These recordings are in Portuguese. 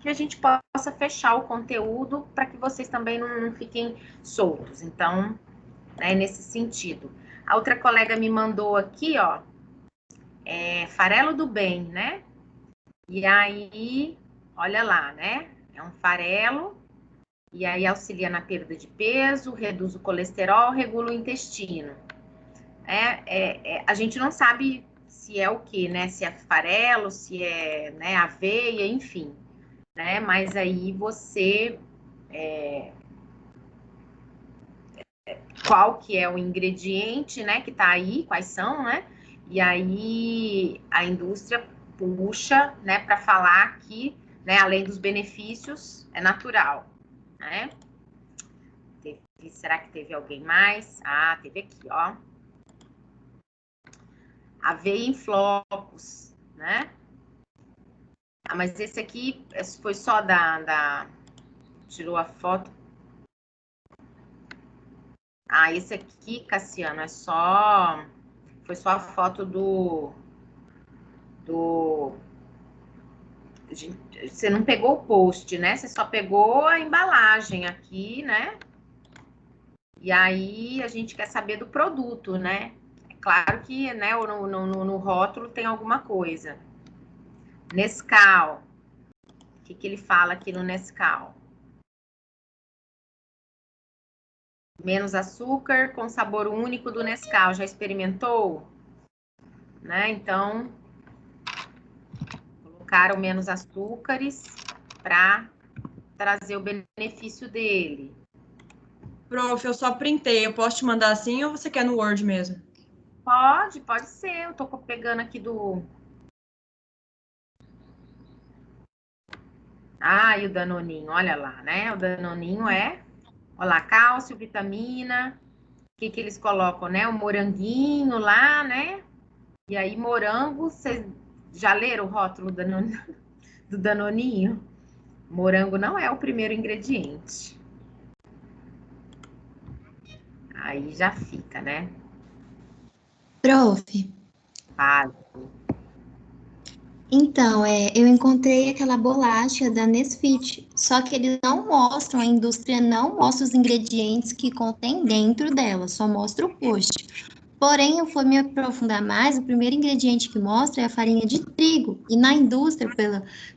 que a gente possa fechar o conteúdo para que vocês também não fiquem soltos. Então, né, nesse sentido. A outra colega me mandou aqui, ó, farelo do bem, né? E aí, olha lá, né? É um farelo, e aí auxilia na perda de peso, reduz o colesterol, regula o intestino. A gente não sabe se é o que, né? Se é farelo, se é, né, aveia, enfim, né? Mas aí você qual que é o ingrediente, né, que tá aí, quais são, né? E aí a indústria puxa, né, para falar que, né, além dos benefícios, é natural, né? Será que teve alguém mais? Ah, teve aqui, ó. Aveia em flocos, né? Ah, mas esse aqui foi só tirou a foto. Ah, esse aqui, Cassiano, foi só a foto do você não pegou o post, né? Você só pegou a embalagem aqui, né? E aí a gente quer saber do produto, né? É claro que, né, no rótulo tem alguma coisa. Nescau. O que ele fala aqui no Nescau? Menos açúcar com sabor único do Nescau. Já experimentou? Né? Então, colocaram menos açúcares para trazer o benefício dele. Prof, eu só printei. Eu posso te mandar assim ou você quer no Word mesmo? Pode ser. Eu tô pegando aqui do... Ah, e o Danoninho, olha lá, né? O Danoninho olha lá, cálcio, vitamina. O que eles colocam, né? O moranguinho lá, né? E aí, morango, vocês já leram o rótulo do Danoninho? Morango não é o primeiro ingrediente. Aí já fica, né? Prof. Fala. Então, eu encontrei aquela bolacha da Nesfit, só que eles não mostram, a indústria não mostra os ingredientes que contém dentro dela, só mostra o post. Porém, eu fui me aprofundar mais, o primeiro ingrediente que mostra é a farinha de trigo. E na indústria,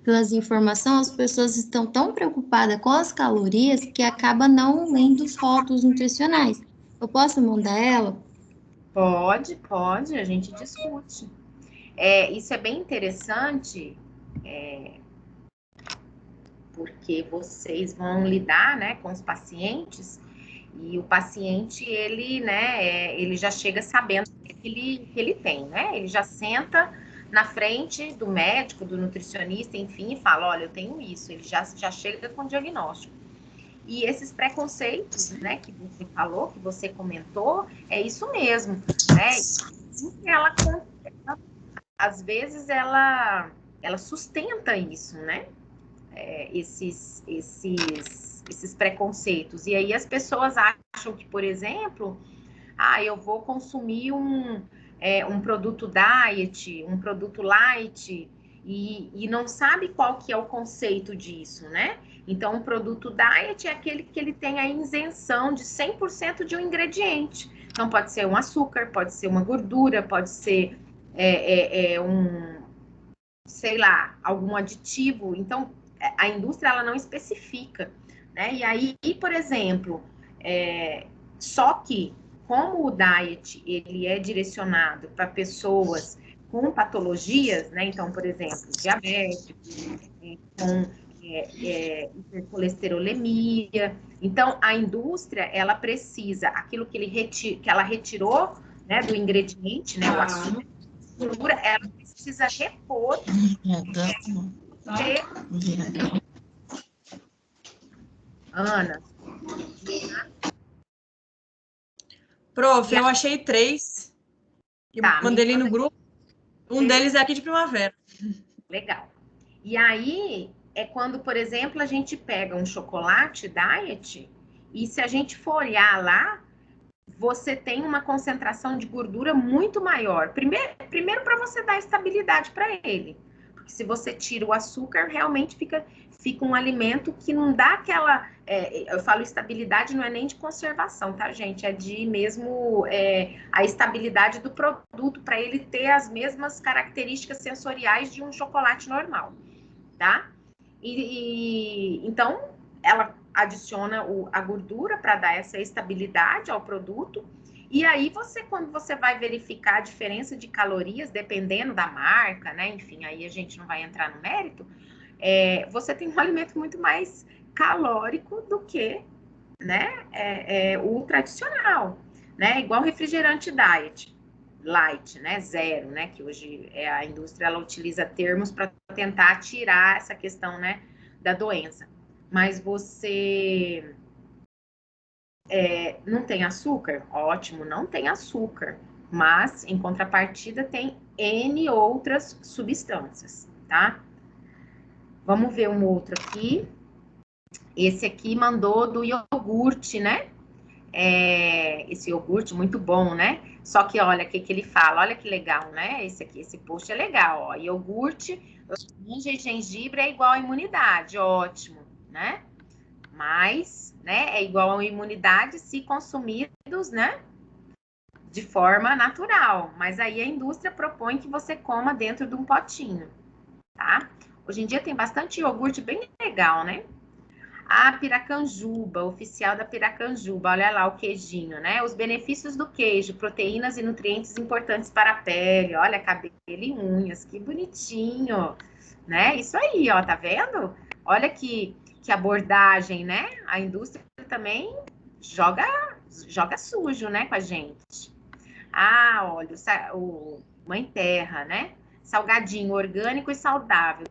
pelas informações, as pessoas estão tão preocupadas com as calorias que acaba não lendo os rótulos nutricionais. Eu posso mandar ela? Pode, a gente discute. Isso é bem interessante, porque vocês vão lidar, né, com os pacientes, e o paciente, ele, né, ele já chega sabendo o que ele tem, né? Ele já senta na frente do médico, do nutricionista, enfim, e fala, olha, eu tenho isso. Ele já chega com o diagnóstico. E esses preconceitos, né, que você falou, que você comentou, é isso mesmo, né? Às vezes, ela sustenta isso, né? Esses preconceitos. E aí as pessoas acham que, por exemplo, eu vou consumir um produto diet, um produto light, e não sabe qual que é o conceito disso, né? Então, o produto diet é aquele que ele tem a isenção de 100% de um ingrediente. Então, pode ser um açúcar, pode ser uma gordura, pode ser sei lá, algum aditivo. Então, a indústria, ela não especifica, né? E aí, por exemplo, só que, como o diet, ele é direcionado para pessoas com patologias, né? Então, por exemplo, diabetes, com hipercolesterolemia. Então, a indústria, ela precisa, aquilo que ela retirou, né, do ingrediente, né, o açúcar, ela precisa repor. Ana. Prof, eu achei 3. Mandei ele no grupo. Um deles é aqui de Primavera. Legal. E aí, é quando, por exemplo, a gente pega um chocolate diet, e se a gente for olhar lá, você tem uma concentração de gordura muito maior. Primeiro para você dar estabilidade para ele. Porque se você tira o açúcar, realmente fica um alimento que não dá aquela... eu falo estabilidade, não é nem de conservação, tá, gente? É de mesmo a estabilidade do produto, para ele ter as mesmas características sensoriais de um chocolate normal, tá? Então, ela adiciona a gordura para dar essa estabilidade ao produto. E aí, quando você vai verificar a diferença de calorias, dependendo da marca, né? Enfim, aí a gente não vai entrar no mérito. Você tem um alimento muito mais calórico do que, né, o tradicional, né? Igual refrigerante diet, light, né? Zero, né? Que hoje a indústria ela utiliza termos para tentar tirar essa questão, né, da doença. Mas você não tem açúcar? Ótimo, não tem açúcar. Mas, em contrapartida, tem N outras substâncias, tá? Vamos ver um outro aqui. Esse aqui mandou do iogurte, né? Esse iogurte muito bom, né? Só que olha o que ele fala, olha que legal, né? Esse post é legal, ó. Iogurte, laranja e gengibre é igual à imunidade, ótimo, né? Mas, né, é igual à imunidade se consumidos, né, de forma natural. Mas aí a indústria propõe que você coma dentro de um potinho, tá? Hoje em dia tem bastante iogurte bem legal, né? A piracanjuba, oficial da piracanjuba, olha lá o queijinho, né? Os benefícios do queijo, proteínas e nutrientes importantes para a pele, olha, cabelo e unhas, que bonitinho, né? Isso aí, ó, tá vendo? Olha que abordagem, né? A indústria também joga sujo, né, com a gente. Olha, o Mãe Terra, né? Salgadinho, orgânico e saudável.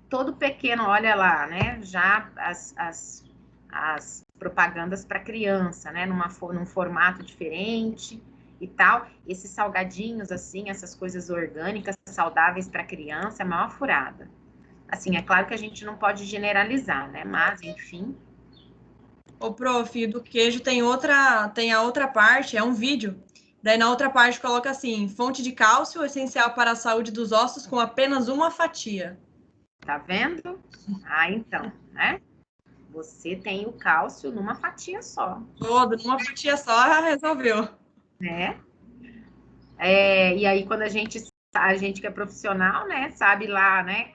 Todo pequeno, olha lá, né? Já as propagandas para criança, né? Num formato diferente e tal. Esses salgadinhos, assim, essas coisas orgânicas, saudáveis para criança, é maior furada. Assim, é claro que a gente não pode generalizar, né? Mas, enfim. Ô, prof, do queijo tem a outra parte, é um vídeo. Daí na outra parte coloca assim, fonte de cálcio essencial para a saúde dos ossos com apenas uma fatia. Tá vendo? Então, né? Você tem o cálcio numa fatia só. Todo, numa fatia só, resolveu. Né? E aí, quando a gente que é profissional, né, sabe lá, né,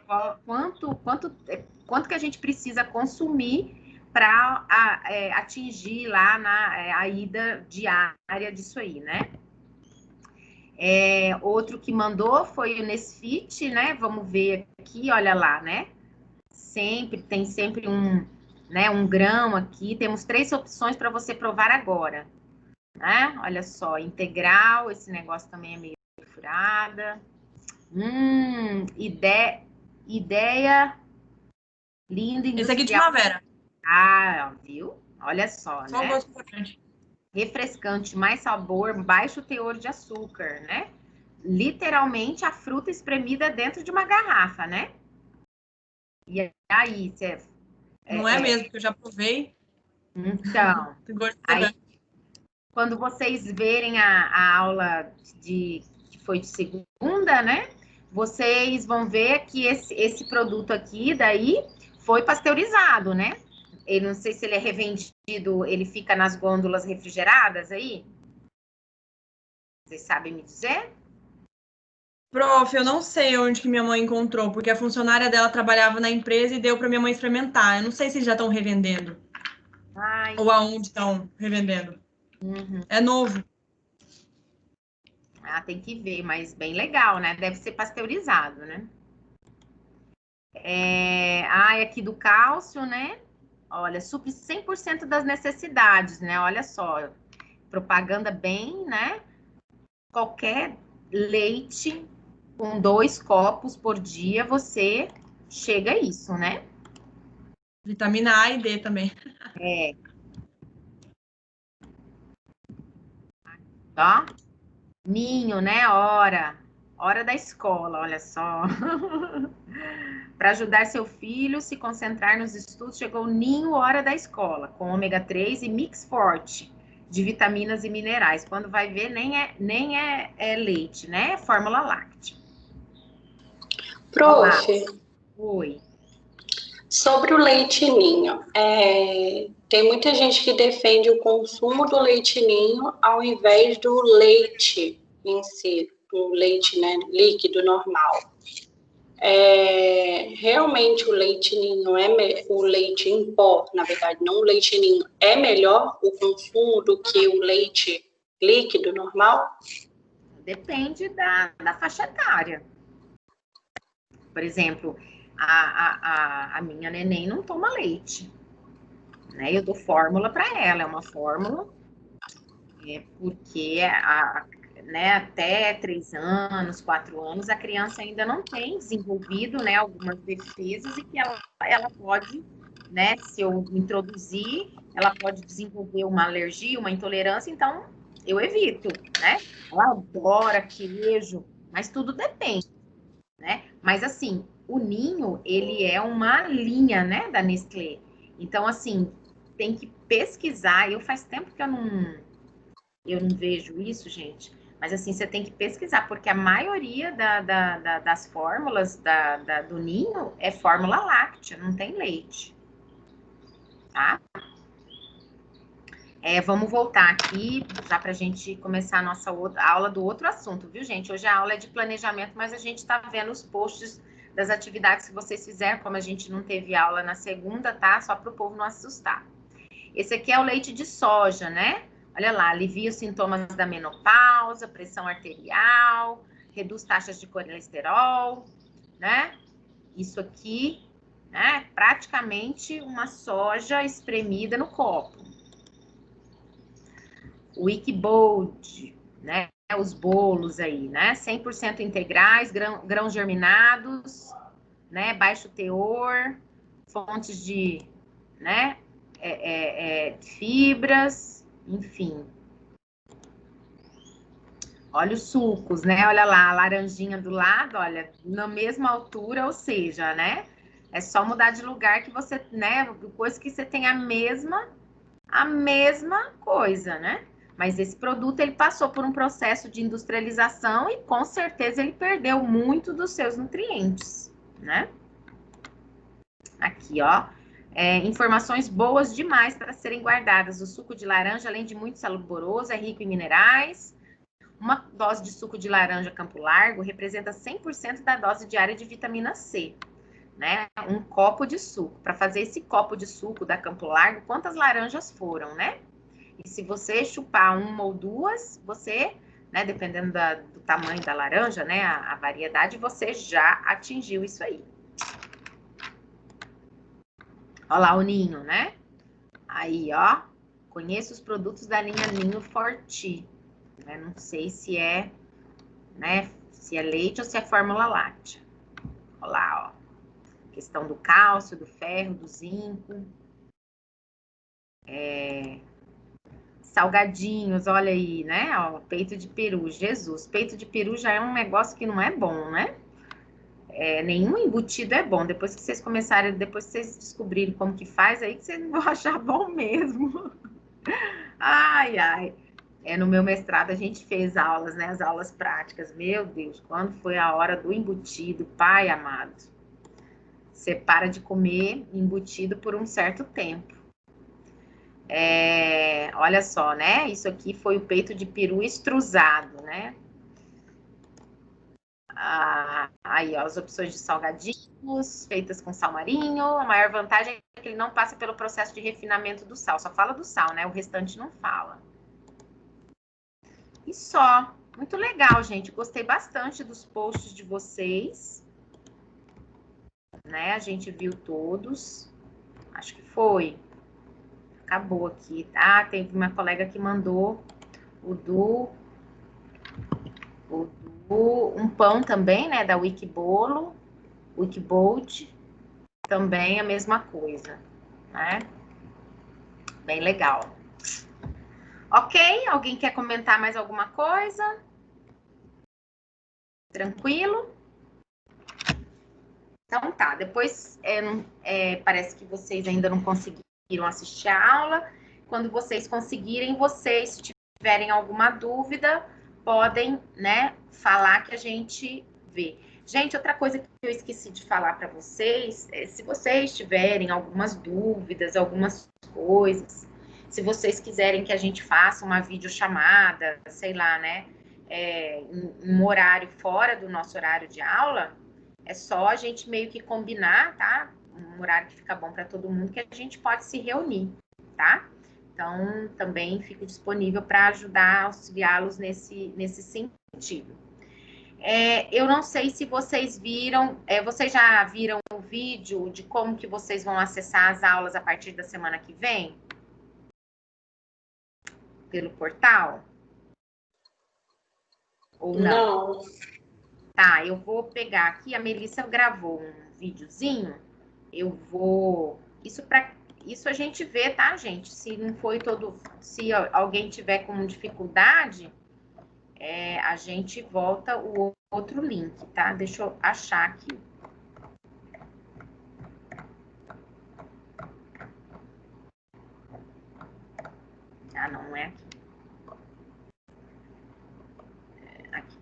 quanto que a gente precisa consumir para atingir lá a ida diária disso aí, né? Outro que mandou foi o Nesfit, né? Vamos ver aqui, olha lá, né? Tem sempre um grão aqui. Temos 3 opções para você provar agora, né? Olha só, integral, esse negócio também é meio furada. Ideia linda industrial. Esse aqui de primavera. Viu? Olha só, Só né? um gosto importante. Refrescante, mais sabor, baixo teor de açúcar, né? Literalmente a fruta espremida dentro de uma garrafa, né? E aí, não é mesmo, porque eu já provei. Então, aí, quando vocês verem a aula que foi de segunda, né? Vocês vão ver que esse produto aqui, daí, foi pasteurizado, né? Eu não sei se ele é revendido, ele fica nas gôndolas refrigeradas aí? Vocês sabem me dizer? Prof, eu não sei onde que minha mãe encontrou, porque a funcionária dela trabalhava na empresa e deu para minha mãe experimentar. Eu não sei se já estão revendendo. Ou aonde estão revendendo. Uhum. É novo. Tem que ver, mas bem legal, né? Deve ser pasteurizado, né? Aqui do cálcio, né? Olha, supre 100% das necessidades, né? Olha só, propaganda bem, né? Qualquer leite com 2 copos por dia, você chega a isso, né? Vitamina A e D também. Ó, Ninho, né? Hora da escola, olha só. Para ajudar seu filho a se concentrar nos estudos, chegou o Ninho Hora da Escola, com ômega 3 e mix forte de vitaminas e minerais. Quando vai ver, nem é leite, né? É fórmula láctea. Prof, oi. Sobre o leite ninho, tem muita gente que defende o consumo do leite ninho ao invés do leite em si, do leite, né, líquido normal. Realmente o leite ninho o leite em pó, na verdade, não o leite ninho, é melhor o consumo do que o leite líquido normal? Depende da faixa etária. Por exemplo, a minha neném não toma leite, né? Eu dou fórmula para ela, é uma fórmula, porque né, até 3 anos, 4 anos, a criança ainda não tem desenvolvido, né, algumas defesas e que ela pode, né, se eu introduzir, ela pode desenvolver uma alergia, uma intolerância, então eu evito, né? Ela adora queijo, mas tudo depende, né? Mas assim, o ninho, ele é uma linha, né, da Nestlé. Então, assim, tem que pesquisar. Faz tempo que eu não vejo isso, gente. Mas assim, você tem que pesquisar, porque a maioria das fórmulas do ninho é fórmula láctea, não tem leite. Tá? Vamos voltar aqui, já para a gente começar a nossa aula do outro assunto, viu, gente? Hoje a aula é de planejamento, mas a gente está vendo os posts das atividades que vocês fizeram, como a gente não teve aula na segunda, tá? Só para o povo não assustar. Esse aqui é o leite de soja, né? Olha lá, alivia os sintomas da menopausa, pressão arterial, reduz taxas de colesterol, né? Isso aqui, né? Praticamente uma soja espremida no copo. O Wikibold, né? Os bolos aí, né? 100% integrais, grãos germinados, né? Baixo teor, fontes de, né? Fibras, enfim. Olha os sucos, né? Olha lá, a laranjinha do lado, olha, na mesma altura, ou seja, né? É só mudar de lugar que você, né? Coisa que você tem a mesma coisa, né? Mas esse produto, ele passou por um processo de industrialização e, com certeza, ele perdeu muito dos seus nutrientes, né? Aqui, ó. Informações boas demais para serem guardadas. O suco de laranja, além de muito saboroso, é rico em minerais. Uma dose de suco de laranja Campo Largo representa 100% da dose diária de vitamina C, né? Um copo de suco. Para fazer esse copo de suco da Campo Largo, quantas laranjas foram, né? E se você chupar uma ou duas, você, né, dependendo do tamanho da laranja, né, a variedade, você já atingiu isso aí. Olha lá o ninho, né? Aí, ó, conheço os produtos da linha Ninho Forti. Não sei se é, né, se é leite ou se é fórmula láctea. Olha lá, ó. Questão do cálcio, do ferro, do zinco. Salgadinhos, olha aí, né? Ó, peito de peru, Jesus. Peito de peru já é um negócio que não é bom, né? Nenhum embutido é bom. Depois que vocês começarem, depois que vocês descobrirem como que faz, aí que vocês vão achar bom mesmo. Ai, ai. No meu mestrado a gente fez aulas, né? As aulas práticas. Meu Deus, quando foi a hora do embutido, pai amado. Você para de comer embutido por um certo tempo. Olha só, né? Isso aqui foi o peito de peru extrusado, né? Aí, ó, as opções de salgadinhos feitas com sal marinho. A maior vantagem é que ele não passa pelo processo de refinamento do sal. Só fala do sal, né? O restante não fala. E só. Muito legal, gente. Gostei bastante dos posts de vocês. Né? A gente viu todos. Acho que foi. Acabou aqui, tá? Teve uma colega que mandou um pão também, né? Da Wikibold. Também a mesma coisa, né? Bem legal. Ok? Alguém quer comentar mais alguma coisa? Tranquilo? Então tá, depois parece que vocês ainda não conseguiram assistir a aula. Quando vocês conseguirem, se tiverem alguma dúvida, podem, né, falar que a gente vê. Gente, outra coisa que eu esqueci de falar para vocês, se vocês tiverem algumas dúvidas, algumas coisas, se vocês quiserem que a gente faça uma videochamada, sei lá, né, em um horário fora do nosso horário de aula, é só a gente meio que combinar, tá? Um horário que fica bom para todo mundo, que a gente pode se reunir, tá? Então, também fico disponível para ajudar, auxiliá-los nesse sentido. Eu não sei se vocês viram, vocês já viram o vídeo de como que vocês vão acessar as aulas a partir da semana que vem? Pelo portal? Ou não? Não. Tá, eu vou pegar aqui, a Melissa gravou um videozinho, eu vou... Isso a gente vê, tá, gente? Se não foi todo... Se alguém tiver com dificuldade, a gente volta o outro link, tá? Deixa eu achar aqui. Ah, não é aqui. Aqui.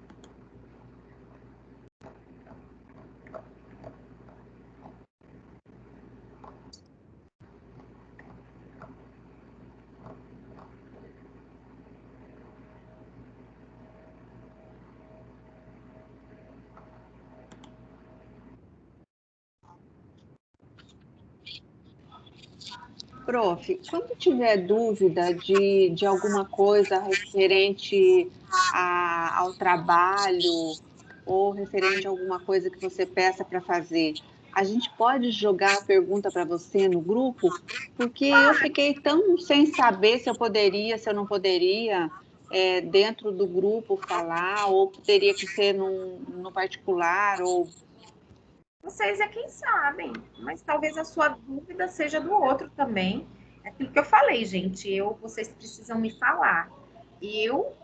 Prof, quando tiver dúvida de alguma coisa referente ao trabalho ou referente a alguma coisa que você peça para fazer, a gente pode jogar a pergunta para você no grupo? Porque eu fiquei tão sem saber se eu poderia, se eu não poderia, dentro do grupo falar, ou teria que ser no particular, ou... Vocês é quem sabem, mas talvez a sua dúvida seja do outro também. É aquilo que eu falei, gente, vocês precisam me falar. Eu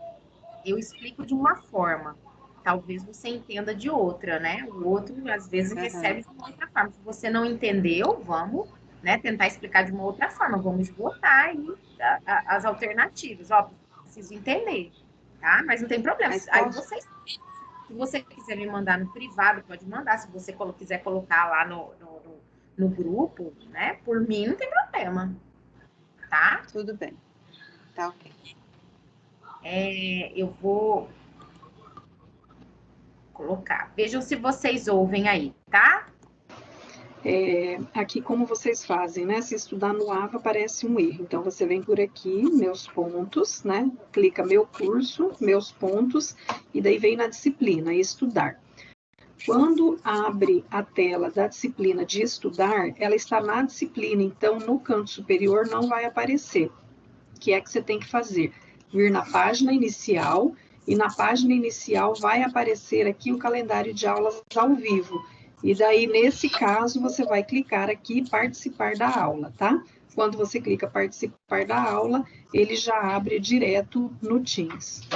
explico de uma forma, talvez você entenda de outra, né? O outro, às vezes, recebe de uma outra forma. Se você não entendeu, vamos, né, tentar explicar de uma outra forma, vamos esgotar aí as alternativas. Ó, preciso entender, tá? Mas não tem problema. Aí vocês... Se você quiser me mandar no privado, pode mandar. Se você quiser colocar lá no grupo, né? Por mim, não tem problema. Tá? Tudo bem. Tá ok. Eu vou colocar. Vejam se vocês ouvem aí, tá? Aqui como vocês fazem, né? Se estudar no AVA aparece um erro. Então, você vem por aqui, meus pontos, né? Clica meu curso, meus pontos, e daí vem na disciplina, estudar. Quando abre a tela da disciplina de estudar, ela está na disciplina, então no canto superior não vai aparecer. O que é que você tem que fazer? Vir na página inicial, e na página inicial vai aparecer aqui o calendário de aulas ao vivo. E daí, nesse caso, você vai clicar aqui, participar da aula, tá? Quando você clica participar da aula, ele já abre direto no Teams.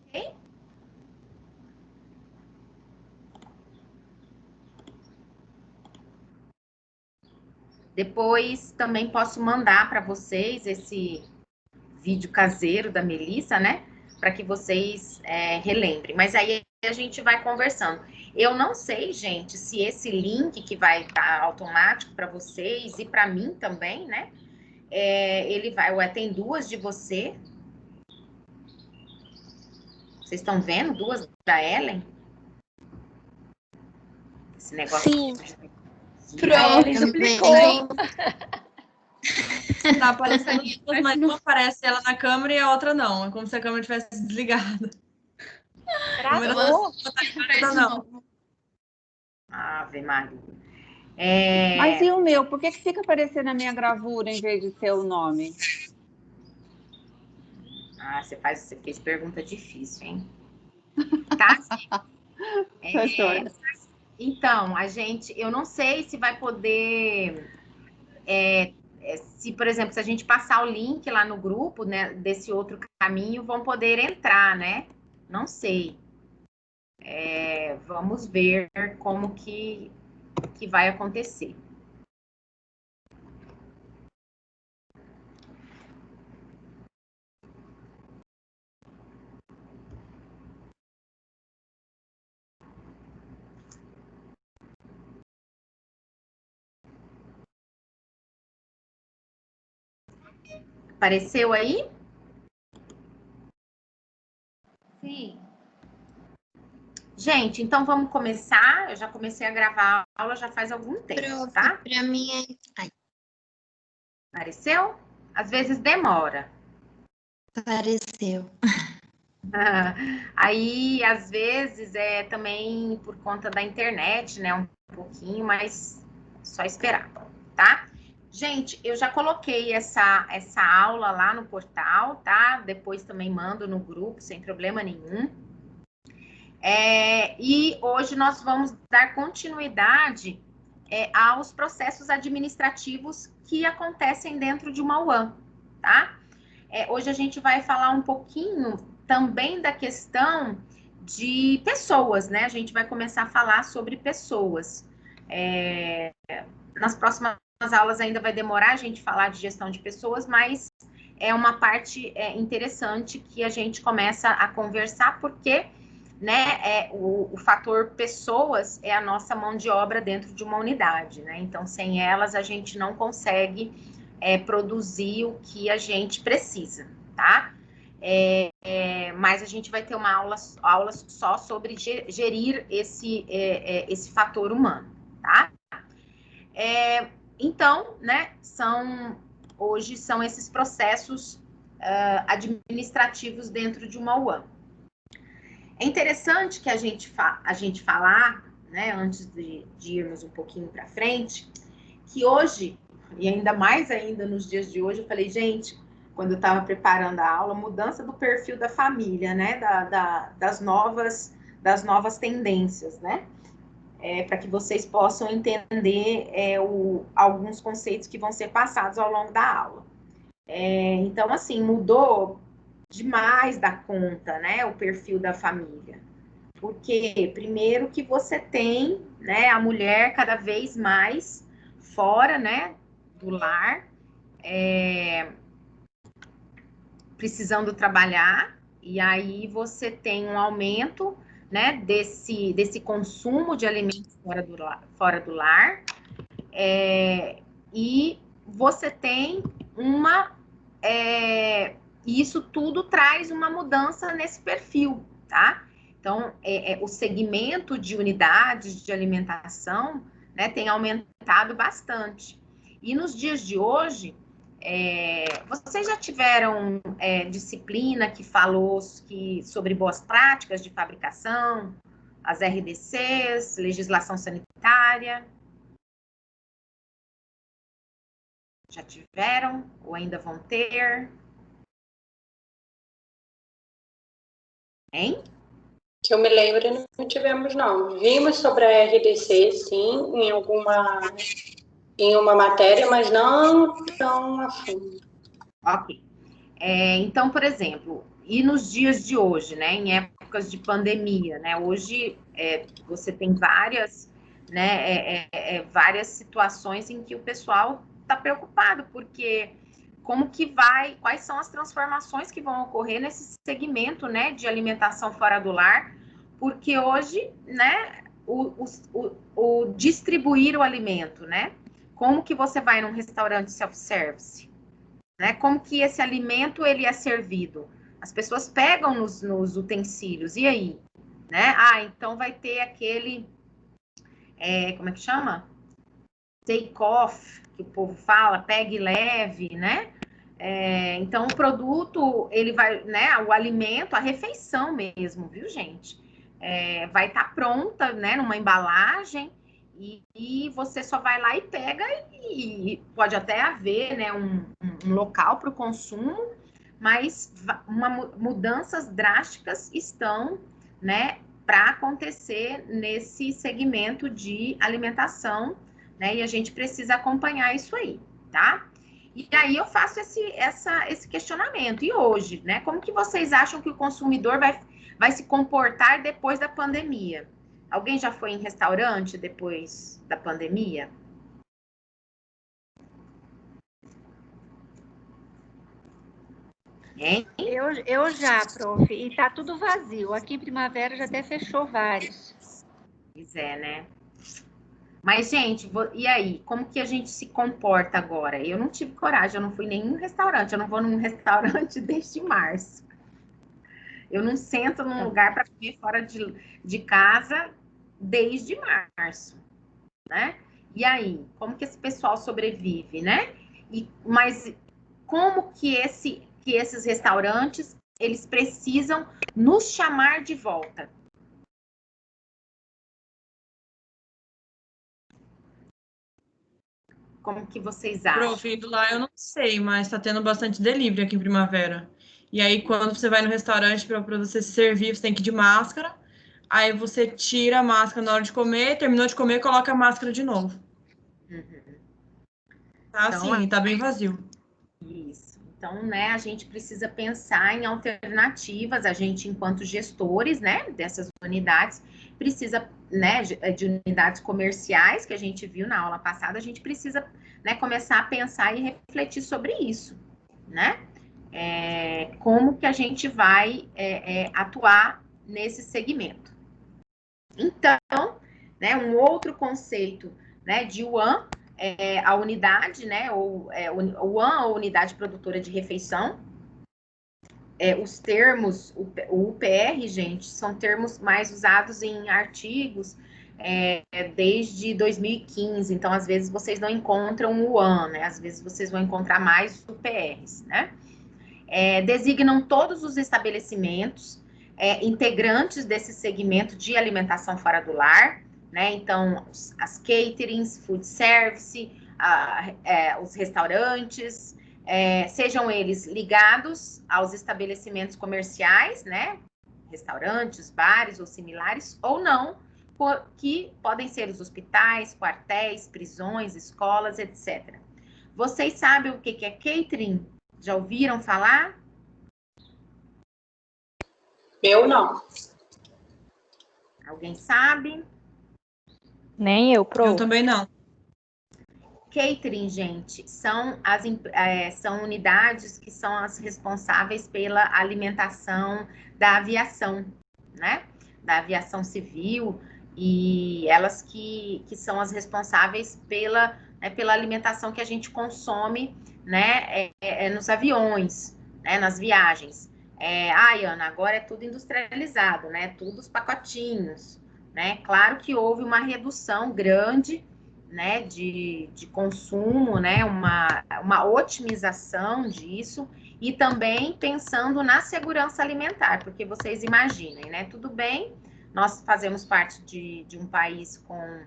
Ok? Depois também posso mandar para vocês esse vídeo caseiro da Melissa, né? Para que vocês relembrem. Mas aí a gente vai conversando. Eu não sei, gente, se esse link que vai estar automático para vocês e para mim também, né? Ele vai. Ué, tem duas de você. Vocês estão vendo? Duas da Ellen? Esse negócio. Sim. Pronto, Explicou. Tá aparecendo duas, mas não aparece ela na câmera e a outra não. É como se a câmera tivesse desligada. Travou. Não. Ave Maria. Mas e o meu? Por que fica aparecendo a minha gravura em vez de ser o nome? Você fez pergunta difícil, hein? Tá? Então, eu não sei se vai poder, se, por exemplo, se a gente passar o link lá no grupo, né, desse outro caminho, vão poder entrar, né? Não sei. Vamos ver como que vai acontecer. Apareceu aí? Sim. Gente, então vamos começar. Eu já comecei a gravar a aula já faz algum tempo, tá? Para mim é... Apareceu? Às vezes demora. Apareceu. Aí, às vezes, é também por conta da internet, né? Um pouquinho, mas só esperar, tá? Gente, eu já coloquei essa aula lá no portal, tá? Depois também mando no grupo, sem problema nenhum. E hoje nós vamos dar continuidade aos processos administrativos que acontecem dentro de uma UAM, tá? Hoje a gente vai falar um pouquinho também da questão de pessoas, né? A gente vai começar a falar sobre pessoas. Nas próximas aulas ainda vai demorar a gente falar de gestão de pessoas, mas é uma parte interessante que a gente começa a conversar, porque né, o fator pessoas é a nossa mão de obra dentro de uma unidade, né? Então, sem elas, a gente não consegue produzir o que a gente precisa, tá? Mas a gente vai ter uma aula só sobre gerir esse fator humano, tá? Então, né, hoje são esses processos administrativos dentro de uma UAM. É interessante que a gente falar, né, antes de irmos um pouquinho para frente, que hoje, e ainda mais ainda nos dias de hoje, eu falei, gente, quando eu estava preparando a aula, mudança do perfil da família, né, das novas tendências, né, para que vocês possam entender alguns conceitos que vão ser passados ao longo da aula. Então, assim, mudou demais da conta, né, o perfil da família. Porque, primeiro, que você tem, né, a mulher cada vez mais fora, né, do lar, precisando trabalhar, e aí você tem um aumento, né, desse consumo de alimentos fora do lar, e você tem e isso tudo traz uma mudança nesse perfil, tá? Então, o segmento de unidades de alimentação, né, tem aumentado bastante. E nos dias de hoje, vocês já tiveram disciplina que falou sobre boas práticas de fabricação, as RDCs, legislação sanitária? Já tiveram ou ainda vão ter? Hein? Que eu me lembro, não tivemos, não. Vimos sobre a RDC, sim, em uma matéria, mas não tão a fundo. Ok. Então, por exemplo, e nos dias de hoje, né, em épocas de pandemia, né, hoje você tem várias, né, várias situações em que o pessoal está preocupado, porque quais são as transformações que vão ocorrer nesse segmento, né, de alimentação fora do lar, porque hoje, né, o distribuir o alimento, né, como que você vai num restaurante self-service, né, como que esse alimento ele é servido? As pessoas pegam nos utensílios, e aí? Né? Então vai ter aquele, como é que chama? Take-off, que o povo fala, pegue e leve, né? Então, o produto, ele vai, né? O alimento, a refeição mesmo, viu, gente? Vai estar pronta, né? Numa embalagem, e você só vai lá e pega, e pode até haver, né? Um local para o consumo, mas mudanças drásticas estão, né? Para acontecer nesse segmento de alimentação, né? E a gente precisa acompanhar isso aí, tá? E aí eu faço esse questionamento. E hoje, né? Como que vocês acham que o consumidor vai se comportar depois da pandemia? Alguém já foi em restaurante depois da pandemia? Hein? Eu já, prof. E tá tudo vazio. Aqui em Primavera já até fechou vários. Pois é, né? Mas, gente, e aí? Como que a gente se comporta agora? Eu não tive coragem, eu não fui em nenhum restaurante. Eu não vou num restaurante desde março. Eu não sento num lugar para comer fora de casa desde março, né? E aí? Como que esse pessoal sobrevive, né? Mas como que esses restaurantes, eles precisam nos chamar de volta? Como que vocês acham? Prof, indo lá eu não sei, mas tá tendo bastante delivery aqui em Primavera. E aí, quando você vai no restaurante para você se servir, você tem que ir de máscara. Aí você tira a máscara na hora de comer, terminou de comer, coloca a máscara de novo. Uhum. Tá Então, assim, tá bem vazio. Isso. Então, né, a gente precisa pensar em alternativas, a gente, enquanto gestores, né, dessas unidades, precisa, né, de unidades comerciais, que a gente viu na aula passada, a gente precisa, né, começar a pensar e refletir sobre isso, né? Como que a gente vai atuar nesse segmento. Então, né, um outro conceito, né, de UAN, a unidade, né, ou UAN, ou unidade produtora de refeição. Os termos, o UPR, gente, são termos mais usados em artigos desde 2015, então às vezes vocês não encontram o UAN, né, às vezes vocês vão encontrar mais UPRs, né. Designam todos os estabelecimentos integrantes desse segmento de alimentação fora do lar, né? Então, as caterings, food service, os restaurantes, sejam eles ligados aos estabelecimentos comerciais, né? Restaurantes, bares ou similares, ou não, que podem ser os hospitais, quartéis, prisões, escolas, etc. Vocês sabem o que é catering? Já ouviram falar? Eu não. Alguém sabe? Nem eu, Pro. Eu também não. Catering, gente, são unidades que são as responsáveis pela alimentação da aviação, né? Da aviação civil, e elas que são as responsáveis pela alimentação que a gente consome, né? Nos aviões, né? Nas viagens. Ana, agora é tudo industrializado, né? Tudo os pacotinhos, né? Claro que houve uma redução grande, né, de consumo, né, uma otimização disso, e também pensando na segurança alimentar, porque vocês imaginem, né, tudo bem, nós fazemos parte de um país com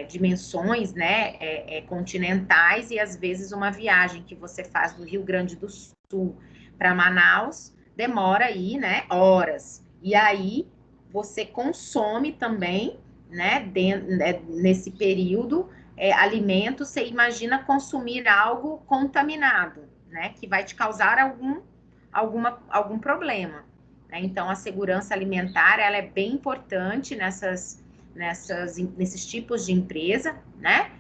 dimensões, né, continentais, e às vezes uma viagem que você faz do Rio Grande do Sul para Manaus demora aí, né, horas, e aí você consome também, né, nesse período, alimentos, você imagina consumir algo contaminado, né, que vai te causar algum problema, né? Então, a segurança alimentar, ela é bem importante nesses tipos de empresa, né?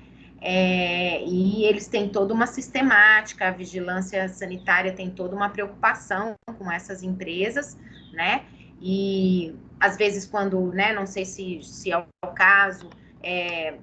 E eles têm toda uma sistemática, a vigilância sanitária tem toda uma preocupação com essas empresas, né? E às vezes quando, né, não sei se é o caso,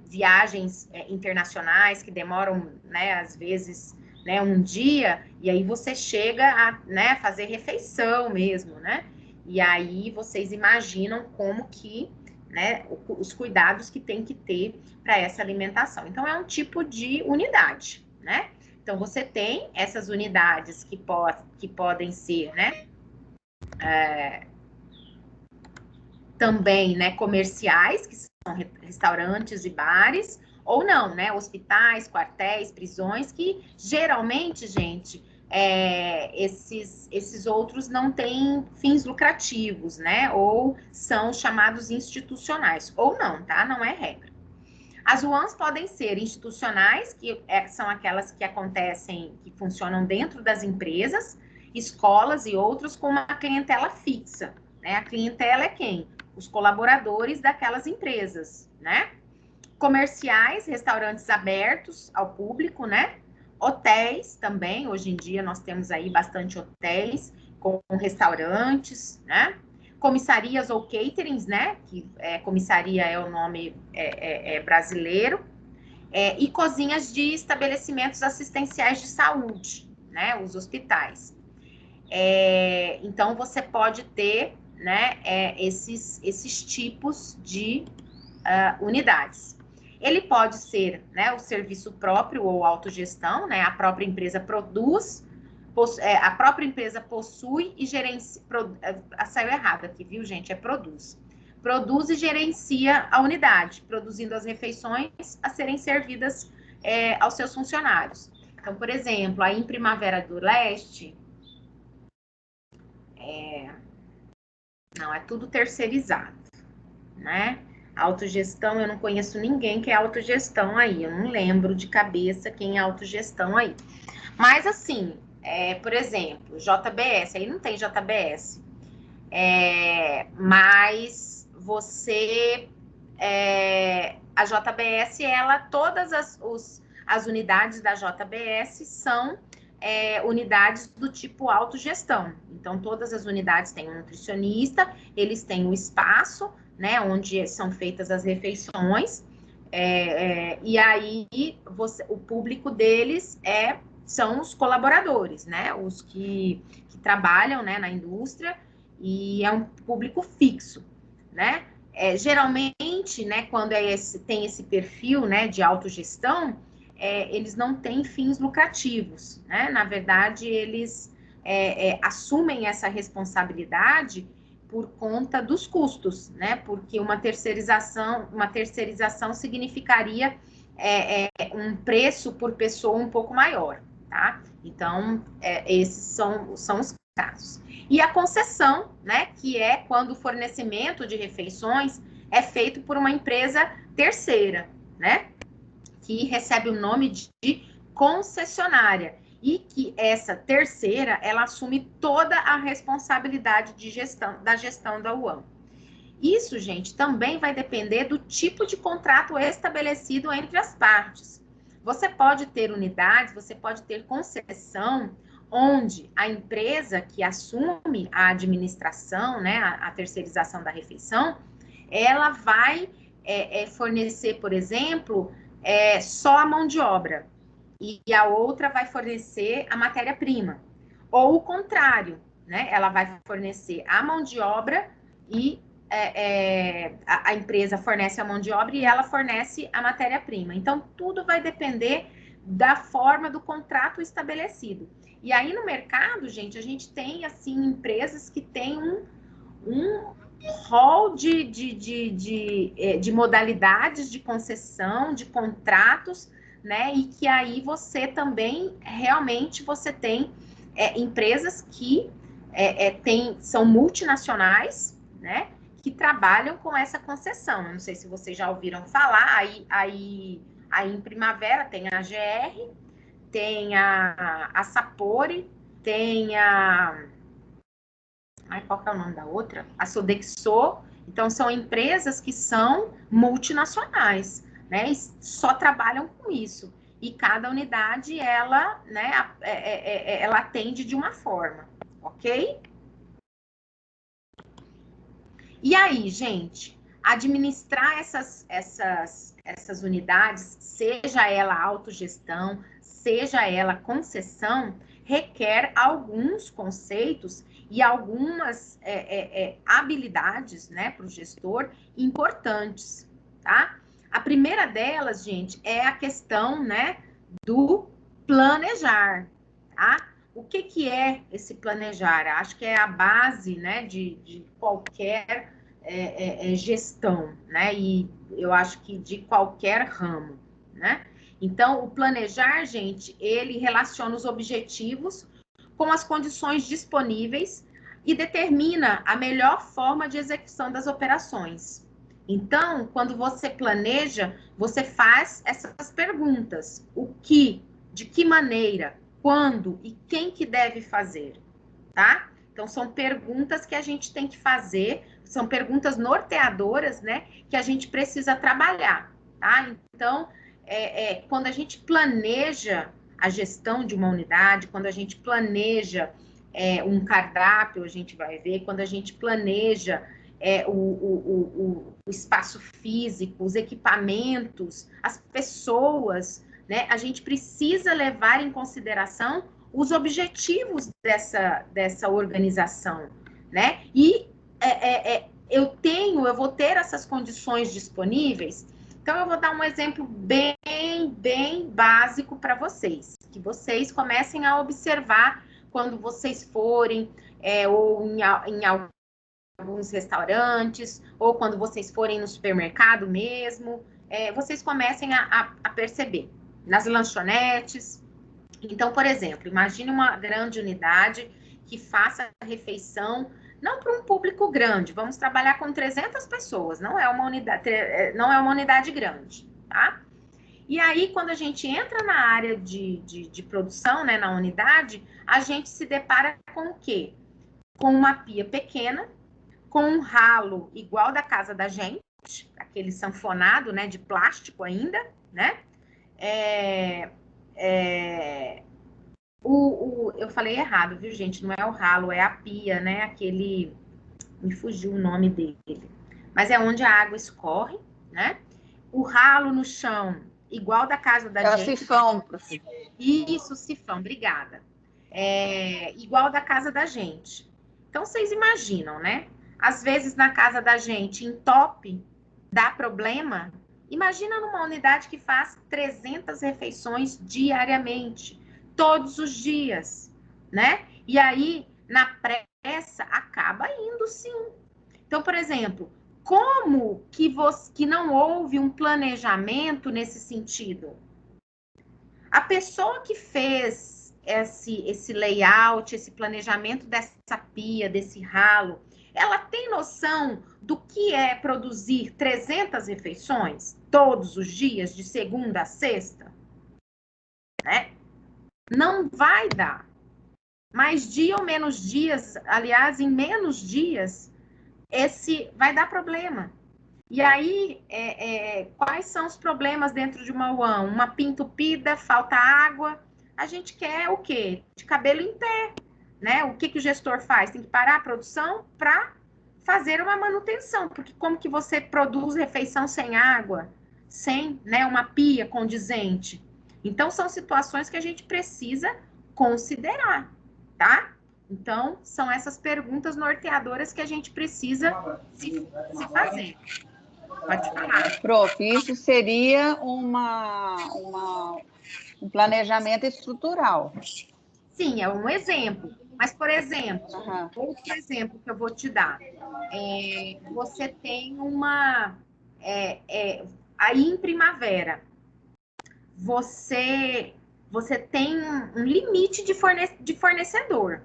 viagens internacionais que demoram, né, às vezes, né, um dia, e aí você chega a, né, fazer refeição mesmo, né? E aí vocês imaginam como que, né, os cuidados que tem que ter para essa alimentação. Então, é um tipo de unidade, né? Então, você tem essas unidades que podem ser, né, também, né, comerciais, que são restaurantes e bares, ou não, né, hospitais, quartéis, prisões, que geralmente, gente, esses outros não têm fins lucrativos, né, ou são chamados institucionais, ou não, tá? Não é regra. As UANs podem ser institucionais, que são aquelas que acontecem, que funcionam dentro das empresas, escolas e outros com uma clientela fixa, né? A clientela é quem? Os colaboradores daquelas empresas, né? Comerciais, restaurantes abertos ao público, né? Hotéis também, hoje em dia nós temos aí bastante hotéis com restaurantes, né? comissarias ou caterings, né? Que comissaria é o nome brasileiro. E cozinhas de estabelecimentos assistenciais de saúde, né? Os hospitais. Então, você pode ter, né, esses tipos de unidades. Ele pode ser, né, o serviço próprio ou autogestão, né? A própria empresa produz, a própria empresa possui e gerencia. Saiu errado aqui, viu, gente? produz. Produz e gerencia a unidade, produzindo as refeições a serem servidas aos seus funcionários. Então, por exemplo, aí em Primavera do Leste, não, é tudo terceirizado, né? Autogestão, eu não conheço ninguém que é autogestão aí, eu não lembro de cabeça quem é autogestão aí. Mas assim, por exemplo, JBS, aí não tem JBS, mas você, a JBS, todas as unidades da JBS são unidades do tipo autogestão. Então, todas as unidades têm um nutricionista, eles têm um espaço, né, onde são feitas as refeições, e aí o público deles são os colaboradores, né, os que trabalham, né, na indústria, e é um público fixo, né? Geralmente, né, quando tem esse perfil, né, de autogestão, eles não têm fins lucrativos, né? Na verdade, eles assumem essa responsabilidade por conta dos custos, né? Porque uma terceirização significaria um preço por pessoa um pouco maior, tá? Então, esses são os casos. E a concessão, né? Que é quando o fornecimento de refeições é feito por uma empresa terceira, né? Que recebe o nome de concessionária. E que essa terceira, ela assume toda a responsabilidade da gestão da UAM. Isso, gente, também vai depender do tipo de contrato estabelecido entre as partes. Você pode ter unidades, você pode ter concessão, onde a empresa que assume a administração, né, a terceirização da refeição, ela vai fornecer, por exemplo, só a mão de obra, e a outra vai fornecer a matéria-prima. Ou o contrário, né? Ela vai fornecer a mão de obra e a empresa fornece a mão de obra e ela fornece a matéria-prima. Então, tudo vai depender da forma do contrato estabelecido. E aí, no mercado, gente, a gente tem, assim, empresas que têm um rol de modalidades de concessão, de contratos, né? E que aí você também, realmente, você tem empresas que são multinacionais, né? Que trabalham com essa concessão. Eu não sei se vocês já ouviram falar, aí em Primavera tem a GR, tem a Sapori, tem qual que é o nome da outra? A Sodexo. Então, são empresas que são multinacionais, né? E só trabalham com isso. E cada unidade, ela, né, ela atende de uma forma, ok? E aí, gente, administrar essas unidades, seja ela autogestão, seja ela concessão, requer alguns conceitos e algumas habilidades, né, para o gestor importantes, tá? A primeira delas, gente, é a questão, né, do planejar, tá? O que é esse planejar? Acho que é a base, né, de qualquer gestão, né? E eu acho que de qualquer ramo, né? Então, o planejar, gente, ele relaciona os objetivos com as condições disponíveis e determina a melhor forma de execução das operações. Então, quando você planeja, você faz essas perguntas: o que, de que maneira, quando e quem que deve fazer, tá? Então, são perguntas que a gente tem que fazer, são perguntas norteadoras, né, que a gente precisa trabalhar, tá? Então, quando a gente planeja a gestão de uma unidade, quando a gente planeja um cardápio, a gente vai ver, quando a gente planeja o espaço físico, os equipamentos, as pessoas, né? A gente precisa levar em consideração os objetivos dessa organização, né? E eu vou ter essas condições disponíveis. Então, eu vou dar um exemplo bem básico para vocês, que vocês comecem a observar quando vocês forem, ou em alguns restaurantes, ou quando vocês forem no supermercado mesmo, vocês comecem a perceber. Nas lanchonetes. Então, por exemplo, imagine uma grande unidade que faça a refeição, não para um público grande, vamos trabalhar com 300 pessoas, não é uma unidade grande, tá? E aí, quando a gente entra na área de produção, né, na unidade, a gente se depara com o quê? Com uma pia pequena, com um ralo igual da casa da gente, aquele sanfonado, né, de plástico ainda, né? Eu falei errado, viu, gente? Não é o ralo, é a pia, né? Aquele... Me fugiu o nome dele. Mas é onde a água escorre, né? O ralo no chão, igual da casa da gente. É o sifão, professor. Isso, sifão, obrigada. Igual da casa da gente. Então, vocês imaginam, né? Às vezes, na casa da gente, entope, dá problema. Imagina numa unidade que faz 300 refeições diariamente, todos os dias, né? E aí, na pressa, acaba indo sim. Então, por exemplo, como que não houve um planejamento nesse sentido? A pessoa que fez esse layout, esse planejamento dessa pia, desse ralo, ela tem noção do que é produzir 300 refeições todos os dias, de segunda a sexta? Né? Não vai dar. Mais dia ou menos dias, aliás, em menos dias, vai dar problema. E aí, quais são os problemas dentro de uma UAM? Uma pia entupida, falta água. A gente quer o quê? De cabelo em pé, né? O que o gestor faz? Tem que parar a produção para fazer uma manutenção, porque como que você produz refeição sem água, sem, né, uma pia condizente? Então, são situações que a gente precisa considerar, tá? Então, são essas perguntas norteadoras que a gente precisa se fazer. Pode falar. Prof, isso seria um planejamento estrutural. Sim, é um exemplo. Mas, por exemplo, outro exemplo que eu vou te dar. Você tem aí em primavera, você tem um limite de fornecedor,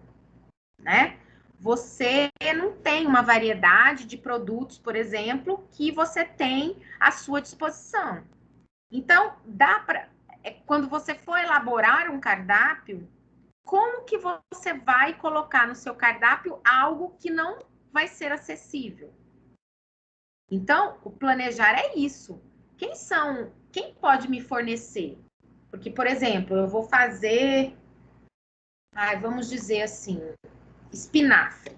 né? Você não tem uma variedade de produtos, por exemplo, que você tem à sua disposição. Então, quando você for elaborar um cardápio, como que você vai colocar no seu cardápio algo que não vai ser acessível? Então, o planejar é isso. Quem pode me fornecer? Porque, por exemplo, eu vou fazer, vamos dizer assim, espinafre,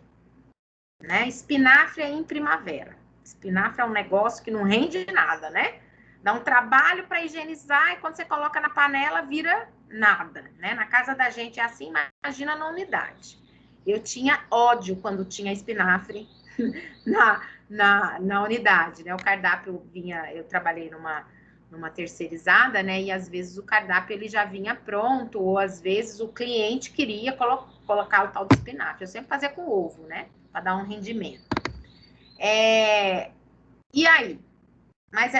né? Espinafre é em primavera. Espinafre é um negócio que não rende nada, né? Dá um trabalho para higienizar e quando você coloca na panela vira nada, né? Na casa da gente é assim, imagina na unidade. Eu tinha ódio quando tinha espinafre na unidade, né? O cardápio vinha, eu trabalhei numa terceirizada, né? E às vezes o cardápio ele já vinha pronto, ou às vezes o cliente queria colocar o tal do espinafre. Eu sempre fazia com ovo, né? Para dar um rendimento. E aí? Mas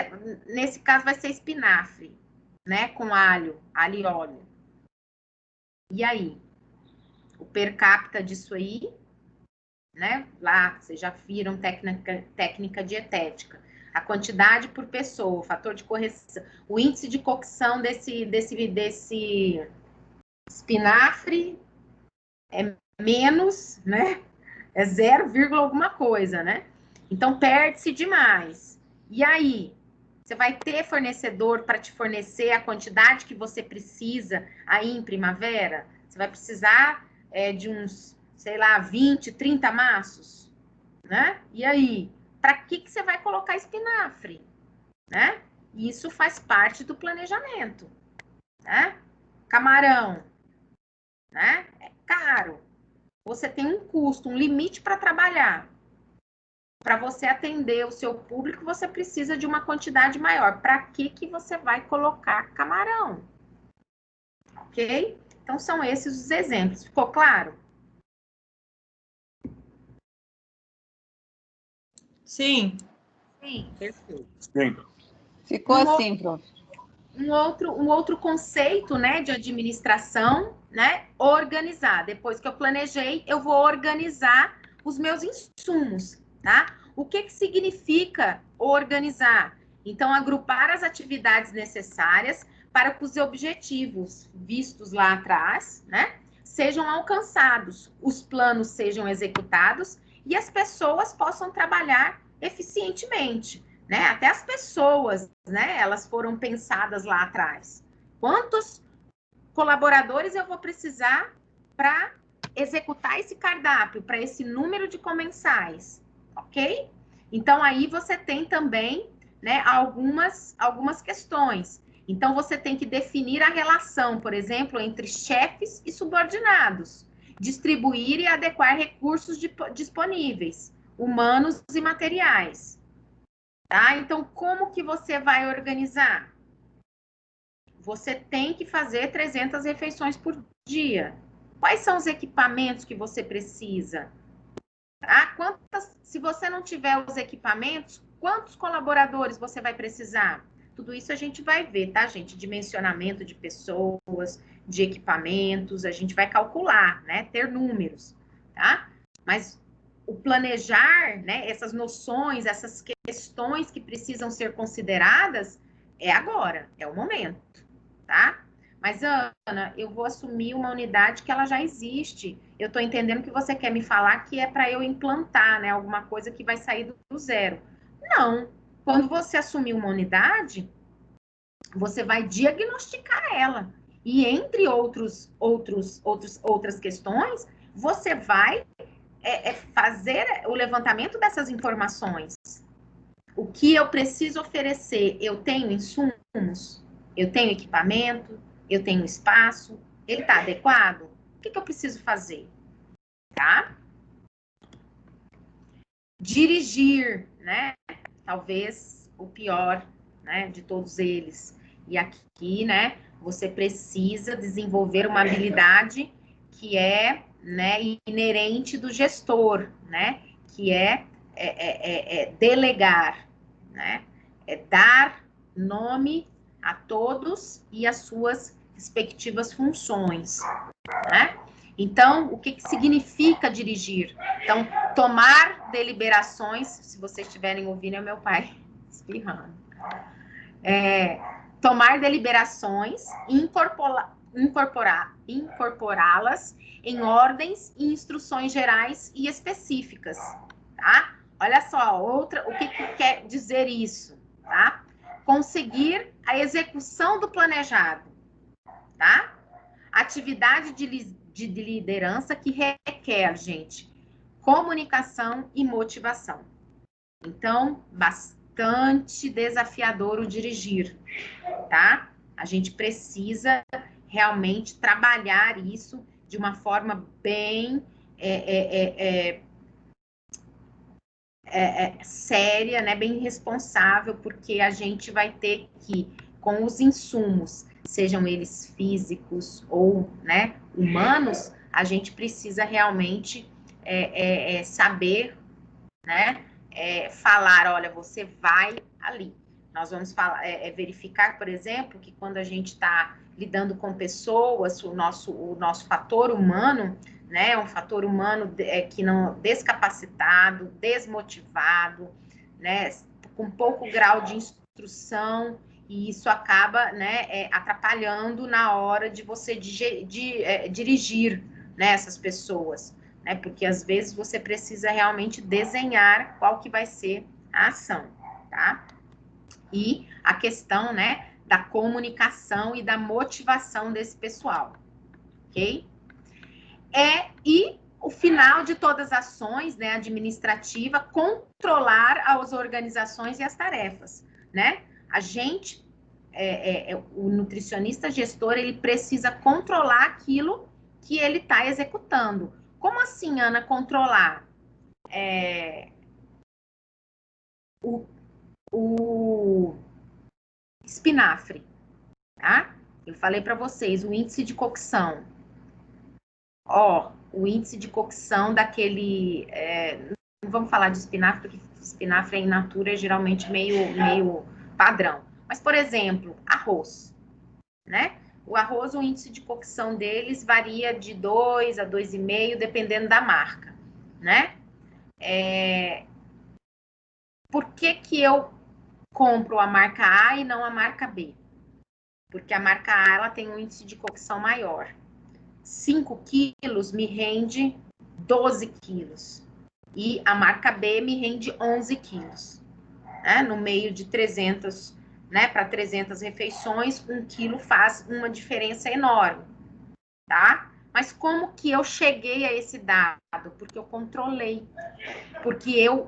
nesse caso vai ser espinafre, né? Com alho e óleo. E aí? O per capita disso aí, né? Lá, vocês já viram técnica dietética. A quantidade por pessoa, o fator de correção, o índice de cocção desse espinafre é menos, né? É 0, alguma coisa, né? Então, perde-se demais. E aí? Você vai ter fornecedor para te fornecer a quantidade que você precisa aí em primavera? Você vai precisar de uns sei lá, 20, 30 maços, né? E aí, para que você vai colocar espinafre, né? Isso faz parte do planejamento, né? Camarão, né? É caro. Você tem um custo, um limite para trabalhar. Para você atender o seu público, você precisa de uma quantidade maior. Para que você vai colocar camarão? Ok? Então, são esses os exemplos. Ficou claro? Sim. Sim. Perfeito. Sim. Ficou assim, prof. Um outro conceito, né, de administração, né, organizar. Depois que eu planejei, eu vou organizar os meus insumos, tá? O que significa organizar? Então, agrupar as atividades necessárias para que os objetivos vistos lá atrás, né, sejam alcançados, os planos sejam executados e as pessoas possam trabalhar eficientemente. Né? Até as pessoas, né? Elas foram pensadas lá atrás. Quantos colaboradores eu vou precisar para executar esse cardápio, para esse número de comensais, ok? Então, aí você tem também, né, algumas questões. Então, você tem que definir a relação, por exemplo, entre chefes e subordinados, distribuir e adequar recursos disponíveis, humanos e materiais. Tá? Então, como que você vai organizar? Você tem que fazer 300 refeições por dia. Quais são os equipamentos que você precisa? Tá? Se você não tiver os equipamentos, quantos colaboradores você vai precisar? Tudo isso a gente vai ver, tá, gente? Dimensionamento de pessoas, de equipamentos, a gente vai calcular, né? Ter números, tá? Mas o planejar, né, essas noções, essas questões que precisam ser consideradas, é agora, é o momento, tá? Mas, Ana, eu vou assumir uma unidade que ela já existe. Eu estou entendendo que você quer me falar que é para eu implantar, né, alguma coisa que vai sair do zero. Não. Quando você assumir uma unidade, você vai diagnosticar ela. E, entre outras questões, você vai fazer o levantamento dessas informações. O que eu preciso oferecer? Eu tenho insumos? Eu tenho equipamento? Eu tenho espaço? Ele está adequado? O que eu preciso fazer? Tá? Dirigir, né? Talvez o pior, né, de todos eles. E aqui, né, você precisa desenvolver uma habilidade que é, né, inerente do gestor, né, que é delegar, né, é dar nome a todos e as suas respectivas funções, né? Então, o que significa dirigir? Então, tomar deliberações, se vocês estiverem ouvindo, é meu pai espirrando. Tomar deliberações e incorporá-las em ordens e instruções gerais e específicas, tá? Olha só, o que quer dizer isso, tá? Conseguir a execução do planejado, tá? Atividade de liderança que requer, gente, comunicação e motivação. Então, bastante desafiador o dirigir, tá? A gente precisa realmente trabalhar isso de uma forma bem séria, né? Bem responsável, porque a gente vai ter que, com os insumos, sejam eles físicos ou, né, humanos, a gente precisa realmente saber, né, falar, olha, você vai ali. Nós vamos falar, verificar, por exemplo, que quando a gente está lidando com pessoas, o nosso fator humano, né, um fator humano que não descapacitado, desmotivado, né, com pouco grau de instrução, e isso acaba, né, atrapalhando na hora de você dirigir, né, essas pessoas, né, porque às vezes você precisa realmente desenhar qual que vai ser a ação, tá? E a questão, né, da comunicação e da motivação desse pessoal, ok? E o final de todas as ações, né, administrativa, controlar as organizações e as tarefas, né? A gente, o nutricionista gestor, ele precisa controlar aquilo que ele está executando. Como assim, Ana, controlar? O espinafre, tá? Eu falei para vocês, o índice de cocção. Ó, o índice de cocção daquele... não vamos falar de espinafre, porque espinafre in natura é geralmente meio padrão. Mas, por exemplo, arroz, né? O arroz, o índice de cocção deles varia de 2 a 2,5, dependendo da marca, né? Por que eu compro a marca A e não a marca B? Porque a marca A, ela tem um índice de cocção maior. 5 quilos me rende 12 quilos. E a marca B me rende 11 quilos. Né? No meio de 300, né, para 300 refeições, 1 quilo faz uma diferença enorme, tá? Mas como que eu cheguei a esse dado? Porque eu controlei. Porque eu